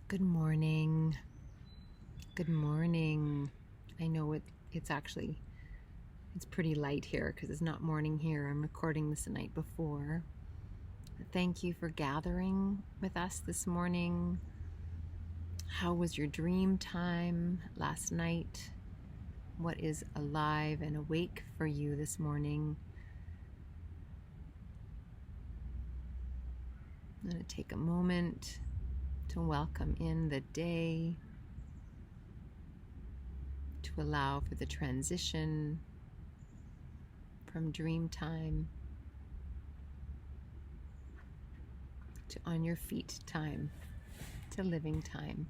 Good morning. Good morning. I know it's pretty light here because it's not morning here. I'm recording this the night before. Thank you for gathering with us this morning. How was your dream time last night? What is alive and awake for you this morning? I'm going to take a moment to welcome in the day, to allow for the transition from dream time to on your feet time to living time.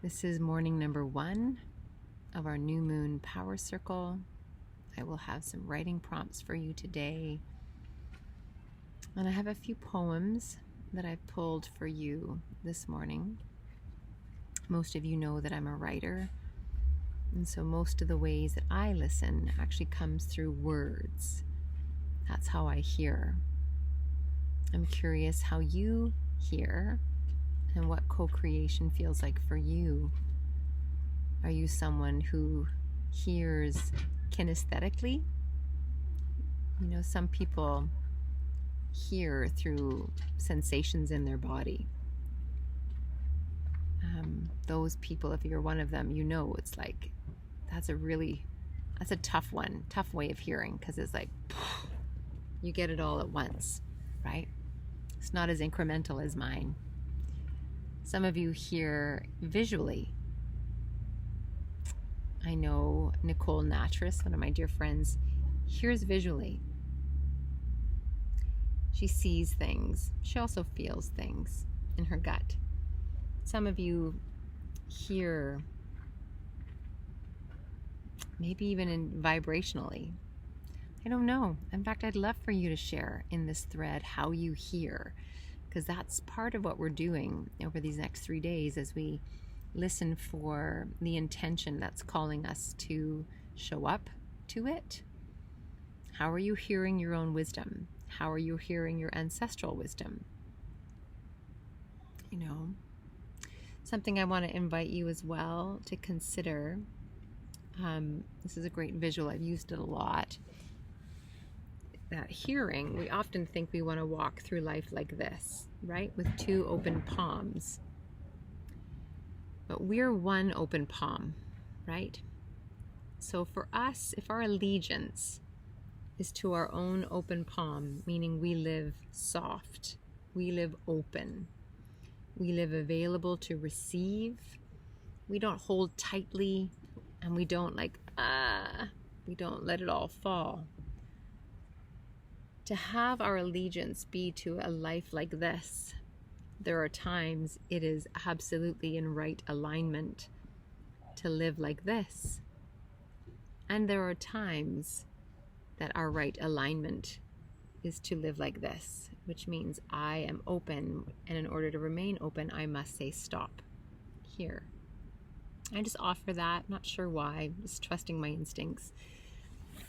This is morning number 1 of our new moon power circle. I will have some writing prompts for you today. And I have a few poems that I've pulled for you this morning. Most of you know that I'm a writer, and so most of the ways that I listen actually comes through words. That's how I hear. I'm curious how you hear and what co-creation feels like for you. Are you someone who hears kinesthetically? You know, some people hear through sensations in their body. Those people, if you're one of them, you know it's like that's a tough way of hearing, because it's like you get it all at once, right? It's not as incremental as mine. Some of you hear visually. I know Nicole Natris, one of my dear friends, hears visually. She sees things. She also feels things in her gut. Some of you hear maybe even vibrationally. I don't know. In fact, I'd love for you to share in this thread how you hear, because that's part of what we're doing over these next 3 days as we listen for the intention that's calling us to show up to it. How are you hearing your own wisdom? How are you hearing your ancestral wisdom? You know, something I want to invite you as well to consider. This is a great visual. I've used it a lot. That hearing, we often think we want to walk through life like this, right? With 2 open palms. But we're one open palm, right? So for us, if our allegiance is to our own open palm, meaning we live soft, we live open, we live available to receive, we don't hold tightly, and we don't we don't let it all fall. To have our allegiance be to a life like this, there are times it is absolutely in right alignment to live like this. And there are times that our right alignment is to live like this, which means I am open, and in order to remain open, I must say stop here. I just offer that, not sure why, just trusting my instincts.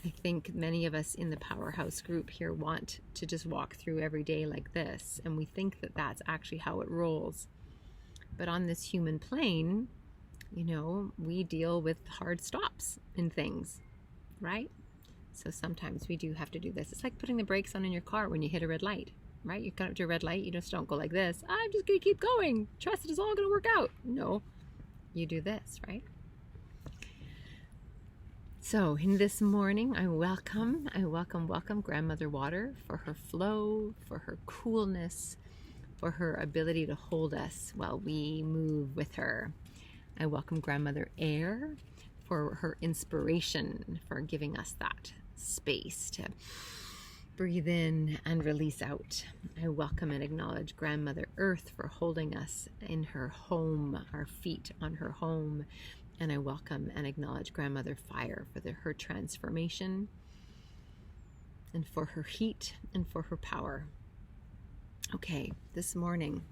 I think many of us in the Powerhouse group here want to just walk through every day like this, and we think that that's actually how it rolls. But on this human plane, you know, we deal with hard stops in things, right? So sometimes we do have to do this. It's like putting the brakes on in your car when you hit a red light, right? You come up to a red light, you just don't go like this. I'm just going to keep going. Trust it's all going to work out. No, you do this, right? So in this morning, I welcome Grandmother Water for her flow, for her coolness, for her ability to hold us while we move with her. I welcome Grandmother Air for her inspiration, for giving us that space to breathe in and release out. I welcome and acknowledge Grandmother Earth for holding us in her home, our feet on her home. And I welcome and acknowledge Grandmother Fire for her transformation, and for her heat, and for her power. Okay, this morning,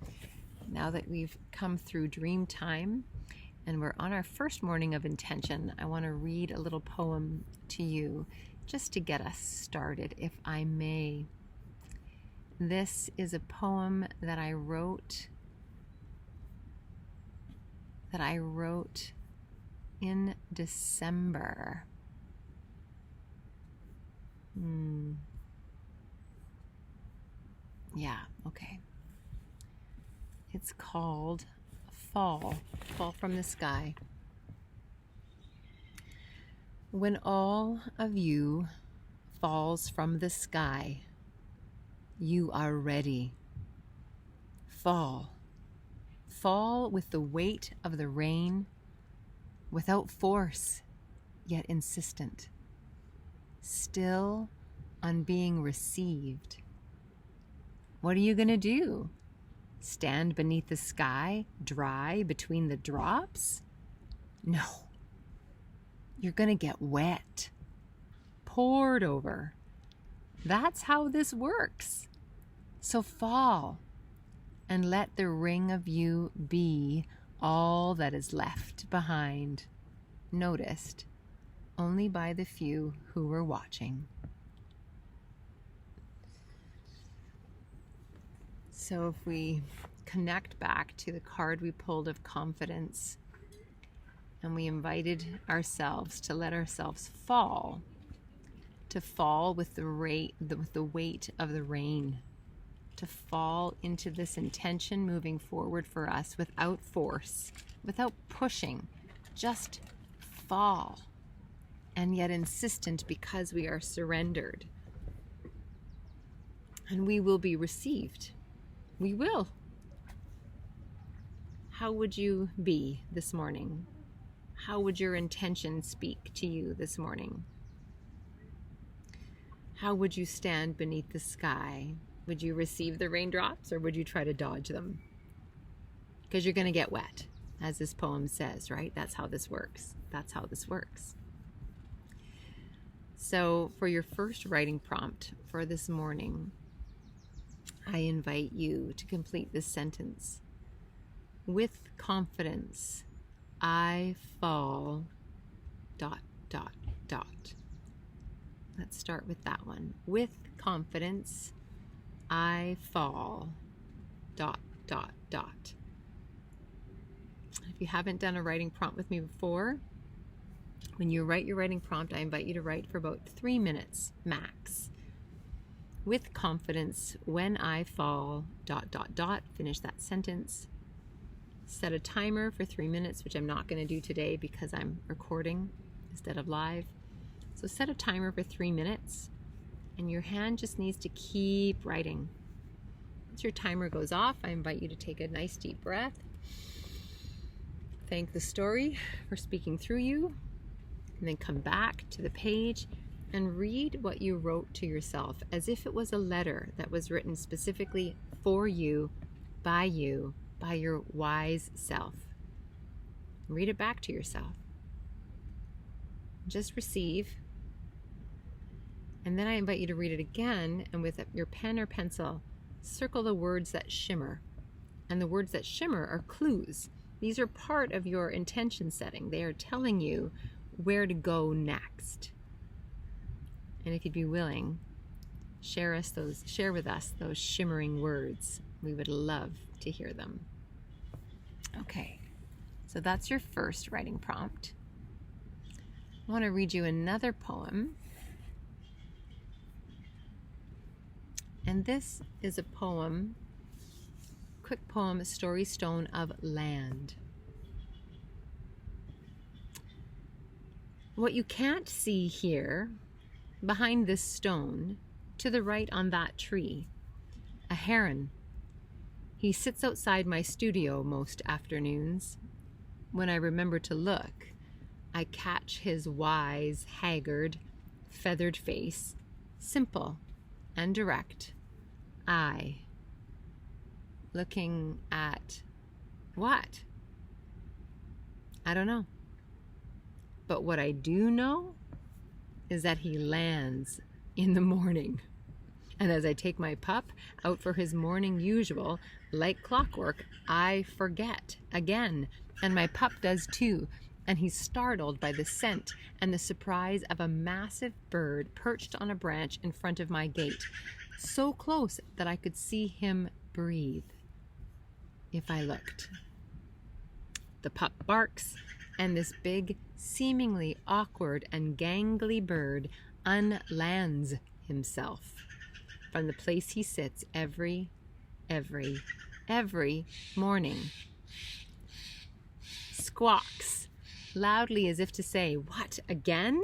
now that we've come through dream time and we're on our first morning of intention, I want to read a little poem to you just to get us started, if I may. This is a poem that I wrote in December. Yeah, okay. It's called Fall from the Sky. When all of you falls from the sky, you are ready. Fall with the weight of the rain, without force, yet insistent. Still on being received. What are you going to do? Stand beneath the sky, dry between the drops? No. You're going to get wet, poured over. That's how this works. So fall and let the ring of you be all that is left behind, noticed only by the few who were watching. So if we connect back to the card we pulled of confidence, and we invited ourselves to let ourselves fall, to fall with the weight of the rain, to fall into this intention moving forward for us without force, without pushing, just fall, and yet insistent because we are surrendered. And we will be received. We will. How would you be this morning? How would your intention speak to you this morning? How would you stand beneath the sky? Would you receive the raindrops or would you try to dodge them? Because you're going to get wet, as this poem says, right? That's how this works. That's how this works. So for your first writing prompt for this morning, I invite you to complete this sentence. With confidence, I fall, ... Let's start with that one. With confidence, I fall, ... If you haven't done a writing prompt with me before, when you write your writing prompt, I invite you to write for about 3 minutes max. With confidence, when I fall, ... Finish that sentence. Set a timer for 3 minutes, which I'm not going to do today because I'm recording instead of live. So set a timer for 3 minutes, and your hand just needs to keep writing. Once your timer goes off, I invite you to take a nice deep breath. Thank the story for speaking through you, and then come back to the page and read what you wrote to yourself as if it was a letter that was written specifically for you, by your wise self. Read it back to yourself. Just receive. And then I invite you to read it again, and with your pen or pencil, circle the words that shimmer. And the words that shimmer are clues. These are part of your intention setting. They are telling you where to go next. And if you'd be willing, share with us those shimmering words. We would love to hear them. Okay, so that's your first writing prompt. I want to read you another poem. And this is a poem, quick poem, Story Stone of Land. What you can't see here, behind this stone, to the right on that tree, a heron. He sits outside my studio most afternoons. When I remember to look, I catch his wise, haggard, feathered face, simple and direct eye, looking at what? I don't know. But what I do know is that he lands in the morning. And as I take my pup out for his morning usual, like clockwork, I forget again. And my pup does too. And he's startled by the scent and the surprise of a massive bird perched on a branch in front of my gate. so close that I could see him breathe if I looked. The pup barks, and this big, seemingly awkward and gangly bird unlands himself from the place he sits every morning. Squawks loudly as if to say, "What, again?"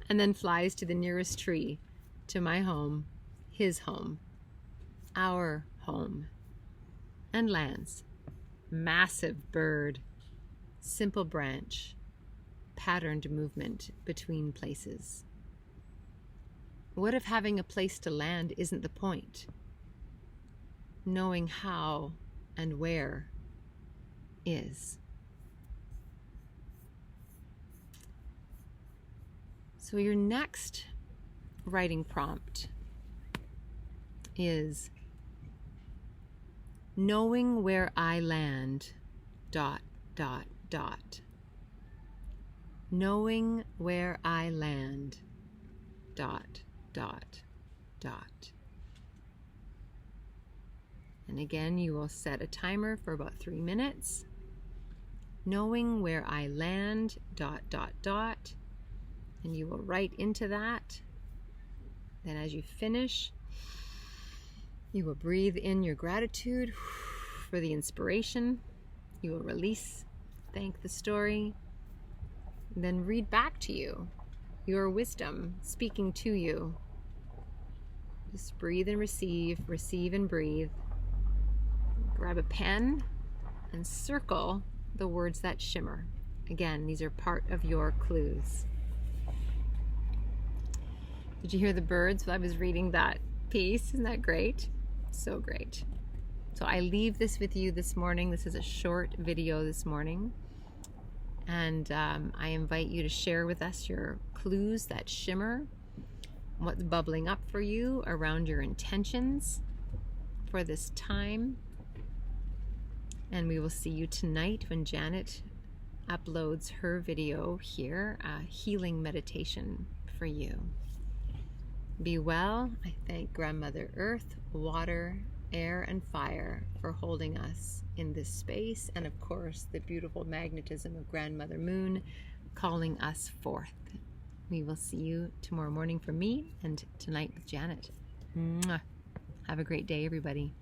And then flies to the nearest tree, to my home, his home, our home, and lands. Massive bird, simple branch, patterned movement between places. What if having a place to land isn't the point? Knowing how and where is. So your next writing prompt is knowing where I land, ... Knowing where I land, ... And again, you will set a timer for about 3 minutes. Knowing where I land, ... And you will write into that. Then as you finish, you will breathe in your gratitude for the inspiration. You will release, thank the story, and then read back to you your wisdom speaking to you. Just breathe and receive and breathe. Grab a pen and circle the words that shimmer. Again, these are part of your clues. Did you hear the birds while I was reading that piece? Isn't that great? So great. So I leave this with you this morning. This is a short video this morning. And I invite you to share with us your clues that shimmer, what's bubbling up for you around your intentions for this time. And we will see you tonight when Janet uploads her video here, a healing meditation for you. Be well. I thank Grandmother Earth, water, air, and fire for holding us in this space, and of course the beautiful magnetism of Grandmother Moon calling us forth. We will see you tomorrow morning from me and tonight with Janet. Mwah. Have a great day, everybody.